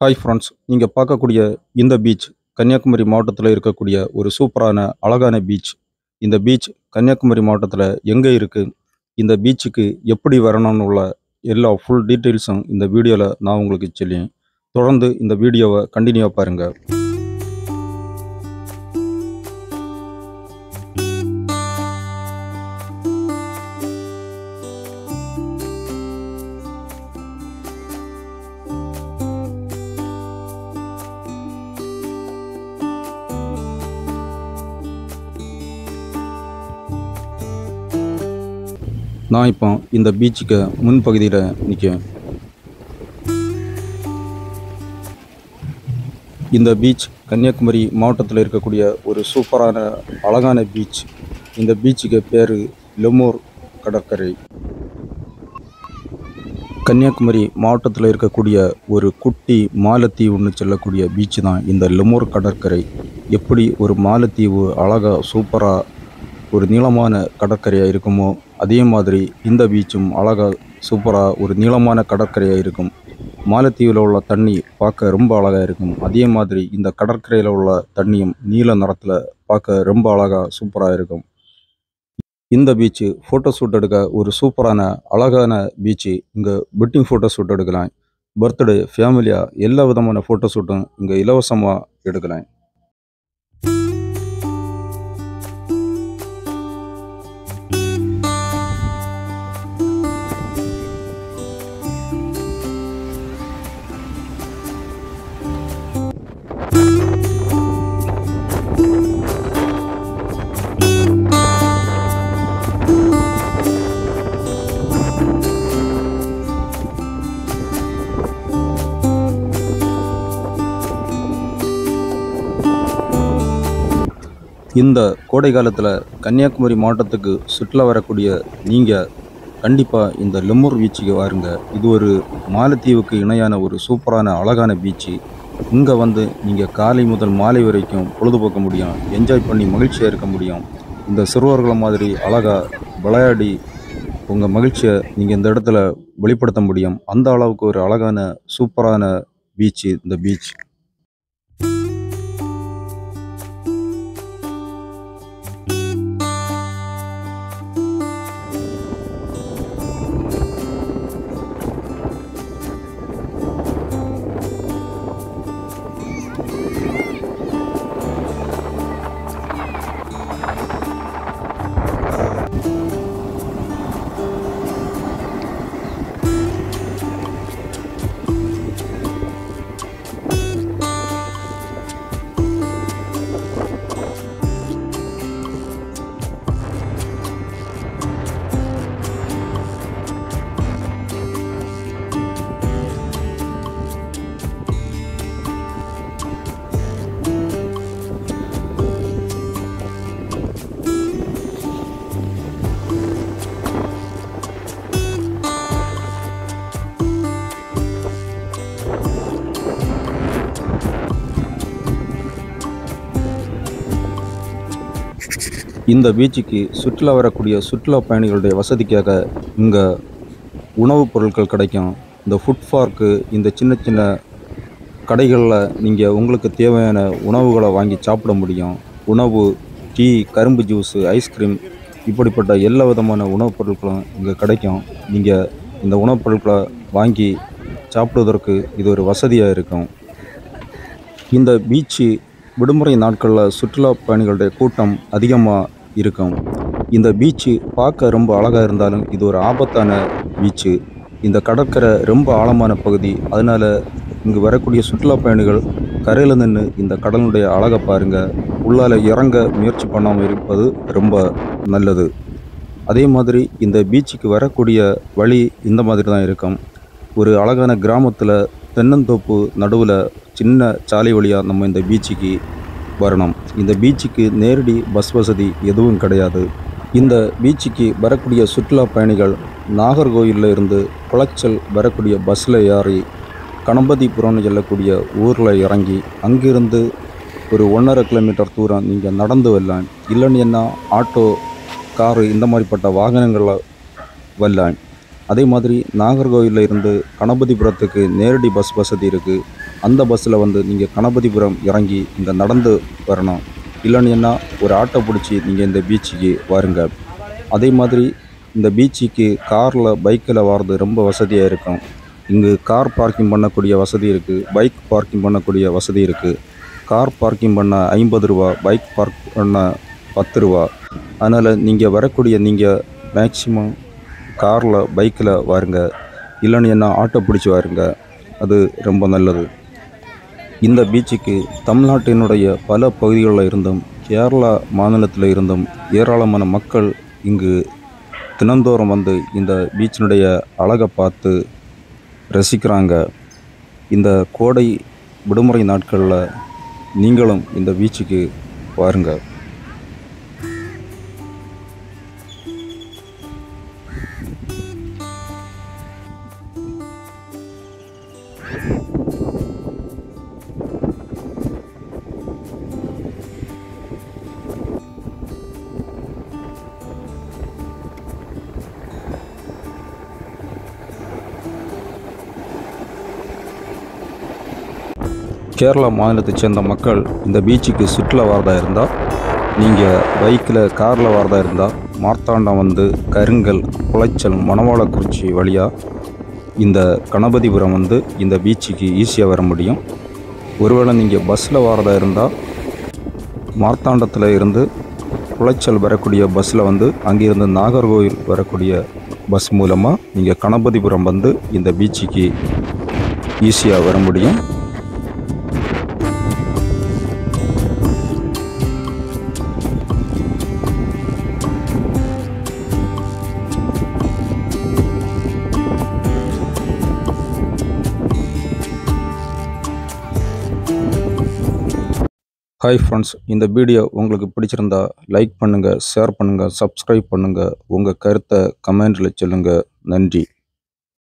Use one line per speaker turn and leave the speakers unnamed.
Hi friends, நீங்கள் பார்க்கக்கூடிய இந்த பீச் கன்னியாகுமரி மாவட்டத்தில் இருக்கக்கூடிய ஒரு சூப்பரான அழகான பீச். இந்த பீச் கன்னியாகுமரி மாவட்டத்தில் எங்கே இருக்குது, இந்த பீச்சுக்கு எப்படி வரணும்னு உள்ள எல்லா ஃபுல் டீட்டெயில்ஸும் இந்த வீடியோவில் நான் உங்களுக்கு சொல்லியேன். தொடர்ந்து இந்த வீடியோவை கண்டினியூவாக பாருங்கள். நான் இப்போ இந்த பீச்சுக்கு முன்பகுதியில் நிற்கிறேன். இந்த பீச் கன்னியாகுமரி மாவட்டத்தில் இருக்கக்கூடிய ஒரு சூப்பரான அழகான பீச். இந்த பீச்சுக்கு பேர் லெமூர் கடற்கரை. கன்னியாகுமரி மாவட்டத்தில் இருக்கக்கூடிய ஒரு குட்டி மாலத்தீவுன்னு சொல்லக்கூடிய பீச்சு தான் இந்த லெமூர் கடற்கரை. எப்படி ஒரு மாலத்தீவு அழகாக சூப்பராக ஒரு நீளமான கடற்கரையாக இருக்குமோ அதே மாதிரி இந்த பீச்சும் அழகாக சூப்பராக ஒரு நீளமான கடற்கரையாக இருக்கும். மாலத்தீவில் உள்ள தண்ணி பார்க்க ரொம்ப அழகாக இருக்கும். அதே மாதிரி இந்த கடற்கரையில் உள்ள தண்ணியும் நீல நிறத்தில் பார்க்க ரொம்ப அழகாக சூப்பராக இருக்கும். இந்த பீச்சு ஃபோட்டோ ஷூட் எடுக்க ஒரு சூப்பரான அழகான பீச்சு. இங்கே வெட்டிங் ஃபோட்டோ ஷூட் எடுக்கலாம். பர்த்டே, ஃபேமிலியாக எல்லா விதமான ஃபோட்டோ ஷூட்டும் இங்கே இலவசமாக எடுக்கலாம். இந்த கோடை காலத்தில் கன்னியாகுமரி மாவட்டத்துக்கு சுற்றுலா வரக்கூடிய நீங்கள் கண்டிப்பாக இந்த லெமூர் பீச்சுக்கு வாருங்க. இது ஒரு மாலத்தீவுக்கு இணையான ஒரு சூப்பரான அழகான பீச்சு. இங்கே வந்து நீங்கள் காலை முதல் மாலை வரைக்கும் பொழுதுபோக்க முடியும், என்ஜாய் பண்ணி மகிழ்ச்சியாக இருக்க முடியும். இந்த சிறுவர்களை மாதிரி அழகாக விளையாடி உங்கள் மகிழ்ச்சியை நீங்கள் இந்த இடத்துல வெளிப்படுத்த முடியும். அந்த அளவுக்கு ஒரு அழகான சூப்பரான பீச்சு இந்த பீச். இந்த பீச்சுக்கு சுற்றுலா வரக்கூடிய சுற்றுலா பயணிகளுடைய வசதிக்காக இங்கே உணவுப் பொருட்கள் கிடைக்கும். இந்த ஃபுட் பார்க்கு, இந்த சின்ன சின்ன கடைகளில் நீங்கள் உங்களுக்கு தேவையான உணவுகளை வாங்கி சாப்பிட முடியும். உணவு, டீ, கரும்பு ஜூஸு, ஐஸ்கிரீம், இப்படிப்பட்ட எல்லா விதமான உணவுப் பொருட்களும் இங்கே கிடைக்கும். நீங்கள் இந்த உணவுப் பொருட்களை வாங்கி சாப்பிடுவதற்கு இது ஒரு வசதியாக இருக்கும். இந்த பீச்சு விடுமுறை நாட்களில் சுற்றுலா பயணிகளுடைய கூட்டம் அதிகமாக இருக்கும். இந்த பீச்சு பார்க்க ரொம்ப அழகாக இருந்தாலும் இது ஒரு ஆபத்தான பீச்சு. இந்த கடற்கரை ரொம்ப ஆழமான பகுதி. அதனால் இங்கு வரக்கூடிய சுற்றுலா பயணிகள் கரையில் நின்று இந்த கடலுடைய அழகை பாருங்கள். உள்ளால் இறங்க முயற்சி பண்ணாமல் இருப்பது ரொம்ப நல்லது. அதே மாதிரி இந்த பீச்சுக்கு வரக்கூடிய வழி இந்த மாதிரி தான் இருக்கும். ஒரு அழகான கிராமத்தில் தென்னந்தோப்பு நடுவில் சின்ன சாலை வழியாக நம்ம இந்த பீச்சுக்கு வரணும். இந்த பீச்சுக்கு நேரடி பஸ் வசதி எதுவும் கிடையாது. இந்த பீச்சுக்கு வரக்கூடிய சுற்றுலா பயணிகள் நாகர்கோயிலில் இருந்து குளச்சல் வரக்கூடிய பஸ்ஸில் ஏறி கணபதிபுரம்னு சொல்லக்கூடிய ஊரில் இறங்கி அங்கிருந்து ஒரு 1.5 கிலோமீட்டர் தூரம் நீங்கள் நடந்து வரலாம். இல்லைன்னு என்ன ஆட்டோ, காரு இந்த மாதிரிப்பட்ட வாகனங்களில் வரலாம். அதே மாதிரி நாகர்கோவிலில் இருந்து கணபதிபுரத்துக்கு நேரடி பஸ் வசதி இருக்குது. அந்த பஸ்ஸில் வந்து நீங்கள் கணபதிபுரம் இறங்கி இங்கே நடந்து வரணும். இல்லைன்னா ஒரு ஆட்டோ பிடிச்சி நீங்கள் இந்த பீச்சுக்கு வாருங்க. அதே மாதிரி இந்த பீச்சுக்கு காரில் பைக்கில் வர்றது ரொம்ப வசதியாக இருக்கும். இங்கு கார் பார்க்கிங் பண்ணக்கூடிய வசதி இருக்குது, பைக் பார்க்கிங் பண்ணக்கூடிய வசதி இருக்குது. கார் பார்க்கிங் பண்ண 50 ரூபா, பைக் பார்க் பண்ண 10 ரூபா. அதனால் நீங்கள் வரக்கூடிய நீங்கள் மேக்சிமம் காரில் பைக்கில் வாருங்க, இல்லைன்னா ஆட்டோ பிடிச்சி வாருங்க. அது ரொம்ப நல்லது. இந்த பீச்சுக்கு தமிழ்நாட்டினுடைய பல பகுதிகளில் இருந்தும் கேரளா மாநிலத்தில் இருந்தும் ஏராளமான மக்கள் இங்கு தினந்தோறும் வந்து இந்த பீச்சினுடைய அழகை பார்த்து ரசிக்கிறாங்க. இந்த கோடை விடுமுறை நாட்களில் நீங்களும் இந்த பீச்சுக்கு வாருங்க. கேரளா மாநிலத்தைச் சேர்ந்த மக்கள் இந்த பீச்சுக்கு சுற்றுலா வரதா இருந்தால், நீங்கள் பைக்கில் காரில் வரதா இருந்தால் மார்த்தாண்டம் வந்து கருங்கல், குளச்சல், மணவாளக்குறிச்சி வழியாக இந்த கணபதிபுரம் வந்து இந்த பீச்சுக்கு ஈஸியாக வர முடியும். ஒருவேளை நீங்கள் பஸ்ஸில் வரதா இருந்தால் மார்த்தாண்டத்தில் இருந்து குளச்சல் வரக்கூடிய பஸ்ஸில் வந்து அங்கேருந்து நாகர்கோவில் வரக்கூடிய பஸ் மூலமாக நீங்கள் கணபதிபுரம் வந்து இந்த பீச்சுக்கு ஈஸியாக வர முடியும். ஹாய் ஃப்ரெண்ட்ஸ், இந்த வீடியோ உங்களுக்கு பிடிச்சிருந்தா லைக் பண்ணுங்கள், ஷேர் பண்ணுங்கள், சப்ஸ்கிரைப் பண்ணுங்கள். உங்கள் கருத்தை கமெண்டில் சொல்லுங்கள். நன்றி.